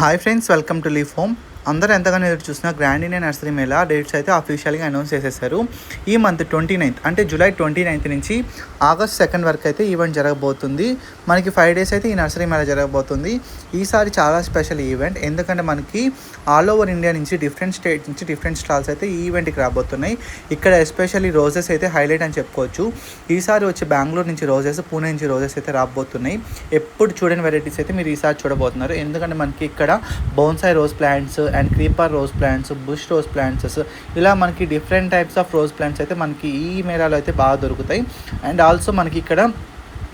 Hi friends, welcome to leaf home. అందరూ ఎంతగానో ఎదురు చూసిన grand Indian nursery Mela dates అయితే అఫీషియల్గా అనౌన్స్ చేసేసారు. ఈ మంత్ 29th అంటే జూలై 29th నుంచి ఆగస్ట్ 2 వరకు అయితే ఈవెంట్ జరగబోతుంది. మనకి 5 days అయితే ఈ నర్సరీ మేళా జరగబోతుంది. ఈసారి చాలా స్పెషల్ ఈవెంట్, ఎందుకంటే మనకి ఆల్ ఓవర్ ఇండియా నుంచి డిఫరెంట్ స్టేట్స్ నుంచి డిఫరెంట్ స్టాల్స్ అయితే ఈ ఈవెంట్కి రాబోతున్నాయి. ఇక్కడ ఎస్పెషల్లీ రోజెస్ అయితే హైలైట్ అని చెప్పుకోవచ్చు. ఈసారి వచ్చి బెంగళూరు నుంచి రోజెస్, పూణే నుంచి రోజెస్ అయితే రాబోతున్నాయి. ఎప్పుడు చూడని వెరైటీస్ అయితే మీరు ఈసారి చూడబోతున్నారు. ఎందుకంటే మనకి ఇక్కడ bonsai rose plants and creeper rose plants, bush rose plants, ఇలా మనకి different types of rose plants అయితే మనకి ఈ మేళాలో అయితే బాగా దొరుకుతాయి. అండ్ ఆల్సో మనకి ఇక్కడ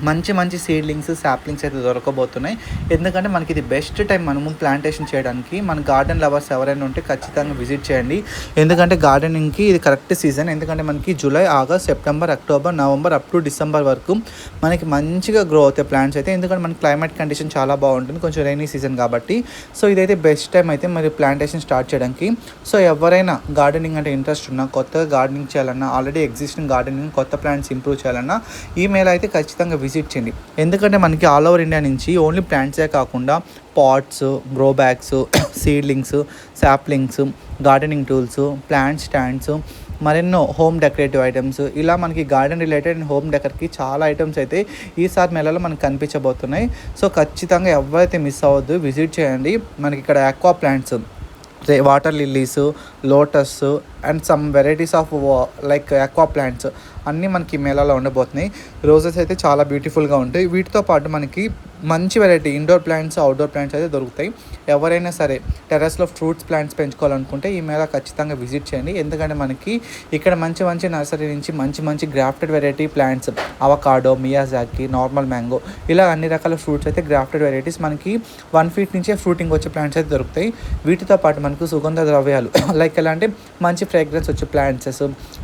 మంచి మంచి సీడ్లింగ్స్, సాప్లింగ్స్ అయితే దొరకబోతున్నాయి. ఎందుకంటే మనకి ఇది బెస్ట్ టైం మనము ప్లాంటేషన్ చేయడానికి. మన గార్డెన్ లవర్స్ ఎవరైనా ఉంటే ఖచ్చితంగా విజిట్ చేయండి. ఎందుకంటే గార్డెనింగ్కి ఇది కరెక్ట్ సీజన్. ఎందుకంటే మనకి July, August, September, October, November up to December వరకు మనకి మంచిగా గ్రో అవుతాయి ప్లాంట్స్ అయితే. ఎందుకంటే మనకి క్లైమేట్ కండిషన్ చాలా బాగుంటుంది, కొంచెం రైనీ సీజన్ కాబట్టి. సో ఇదైతే బెస్ట్ టైం అయితే మరి ప్లాంటేషన్ స్టార్ట్ చేయడానికి. సో ఎవరైనా గార్డెనింగ్ అంటే ఇంట్రెస్ట్ ఉన్నా, కొత్తగా గార్డెనింగ్ చేయాలన్నా, ఆల్రెడీ ఎగ్జిస్టింగ్ గార్డెనింగ్ కొత్త ప్లాంట్స్ ఇంప్రూవ్ చేయాలన్నా ఈ మేళ అయితే ఖచ్చితంగా విజిట్ చేయండి. ఎందుకంటే మనకి ఆల్ ఓవర్ ఇండియా నుంచి ఓన్లీ ప్లాంట్సే కాకుండా pots, grow bags, seedlings, saplings, gardening tools, plant stands, మరెన్నో హోమ్ డెకరేటివ్ ఐటమ్స్, ఇలా మనకి గార్డెన్ రిలేటెడ్ అండ్ హోమ్ డెకర్కి చాలా ఐటమ్స్ అయితే ఈసారి మేళలో మనకు కనిపించబోతున్నాయి. సో ఖచ్చితంగా ఎవరైతే మిస్ అవ్వద్దు, విజిట్ చేయండి. మనకి ఇక్కడ aqua plants, water lilies, lotus and some varieties of like aqua plants అన్నీ మనకి మేళాలో ఉండబోతున్నాయి. రోజెస్ అయితే చాలా బ్యూటిఫుల్గా ఉంటాయి. వీటితో పాటు మనకి మంచి variety indoor plants, outdoor plants అయితే దొరుకుతాయి. ఎవరైనా సరే టెర్రస్లో ఫ్రూట్స్ ప్లాంట్స్ పెంచుకోవాలనుకుంటే ఈ మేళా ఖచ్చితంగా విజిట్ చేయండి. ఎందుకంటే మనకి ఇక్కడ మంచి మంచి నర్సరీ నుంచి మంచి మంచి grafted variety plants, avocado, Miyazaki, normal mango, ఇలా అన్ని రకాల ఫ్రూట్స్ అయితే గ్రాఫ్టెడ్ వెరైటీస్ మనకి 1 feet నుంచే ఫ్రూటింగ్ వచ్చే ప్లాంట్స్ అయితే దొరుకుతాయి. వీటితో పాటు మనకు సుగంధ ద్రవ్యాలు లైక్ ఎలా అంటే మంచి ఫ్రేగ్రెన్స్ వచ్చే ప్లాంట్స్,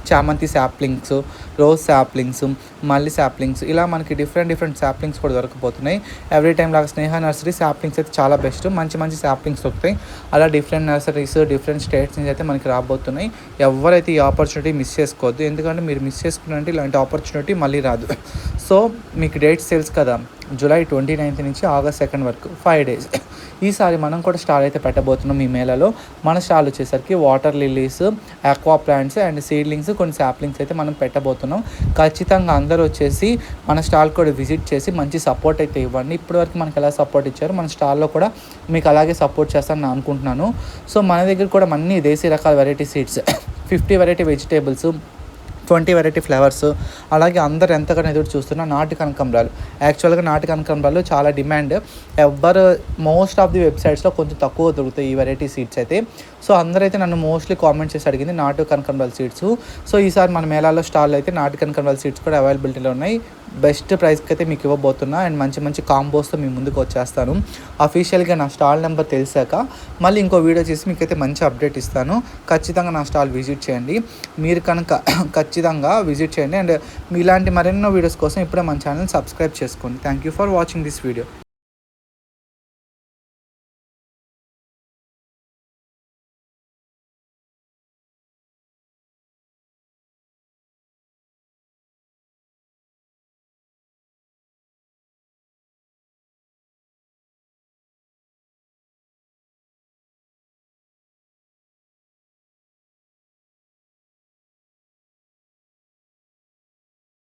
చామంతి సాప్లింగ్స్, రోజ్ సాప్లింగ్స్, మల్లి సాప్లింగ్స్, ఇలా మనకి డిఫరెంట్ సాప్లింగ్స్ కూడా దొరకబోతున్నాయి. ఎవ్రీ టైం లాగా స్నేహ నర్సరీ సాప్లింగ్స్ అయితే చాలా బెస్ట్. మంచి మంచి సాప్లింగ్స్ దొరుకుతాయి. అలా డిఫరెంట్ నర్సరీస్, డిఫరెంట్ స్టేట్స్ నుంచి అయితే మనకి రాబోతున్నాయి. ఎవరైతే ఈ ఆపర్చునిటీ మిస్ చేసుకోవద్దు. ఎందుకంటే మీరు మిస్ చేసుకున్నట్టు ఇలాంటి ఆపర్చునిటీ మళ్ళీ రాదు. సో మీకు డేట్స్ తెలుసు కదా, జూలై 29th నుంచి ఆగస్ట్ 2 వరకు 5 days. ఈసారి మనం కూడా స్టాల్ అయితే పెట్టబోతున్నాం ఈ మేళలో. మన స్టాల్ వచ్చేసరికి water lilies, aqua plants and seedlings, కొన్ని సాప్లింగ్స్ అయితే మనం పెట్టబోతున్నాం. ఖచ్చితంగా అందరూ వచ్చేసి మన స్టాల్ కూడా విజిట్ చేసి మంచి సపోర్ట్ అయితే ఇవ్వండి. ఇప్పటివరకు మనకు ఎలా సపోర్ట్ ఇచ్చారు, మన స్టాల్లో కూడా మీకు అలాగే సపోర్ట్ చేస్తానని నేను అనుకుంటున్నాను. సో మన దగ్గర కూడా అన్ని దేశీ రకాల variety seeds, 50 variety vegetables, 20 variety flowers, అలాగే అందరు ఎంతగానో ఎదురు చూస్తున్న నాటు కనకాంబరాలు. యాక్చువల్గా నాటు కనకాంబరాలు చాలా డిమాండ్. మోస్ట్ ఆఫ్ ది వెబ్సైట్స్లో కొంచెం తక్కువ దొరుకుతాయి ఈ వెరైటీ సీడ్స్ అయితే. సో అందరైతే నన్ను మోస్ట్లీ కామెంట్ చేసి అడిగింది నాటు కనకాంబరాల సీడ్స్. సో ఈసారి మన మేళాలో స్టాల్ అయితే నాటు కనకాంబరాల సీడ్స్ కూడా అవైలబిలిటీలో ఉన్నాయి. బెస్ట్ ప్రైస్కి అయితే మీకు ఇవ్వబోతున్నా. అండ్ మంచి మంచి కాంబోస్తో మీ ముందుకు వచ్చేస్తాను. అఫీషియల్గా నా స్టాల్ నెంబర్ తెలిసాక మళ్ళీ ఇంకో వీడియో చేసి మీకైతే మంచి అప్డేట్ ఇస్తాను. ఖచ్చితంగా నా స్టాల్ విజిట్ చేయండి. మీరు కనుక ఖచ్చితంగా విజిట్ చేయండి. అండ్ ఇలాంటి మరెన్నో వీడియోస్ కోసం ఇప్పుడే మన ఛానల్ సబ్స్క్రైబ్ చేసుకోండి. Thank you for watching this video.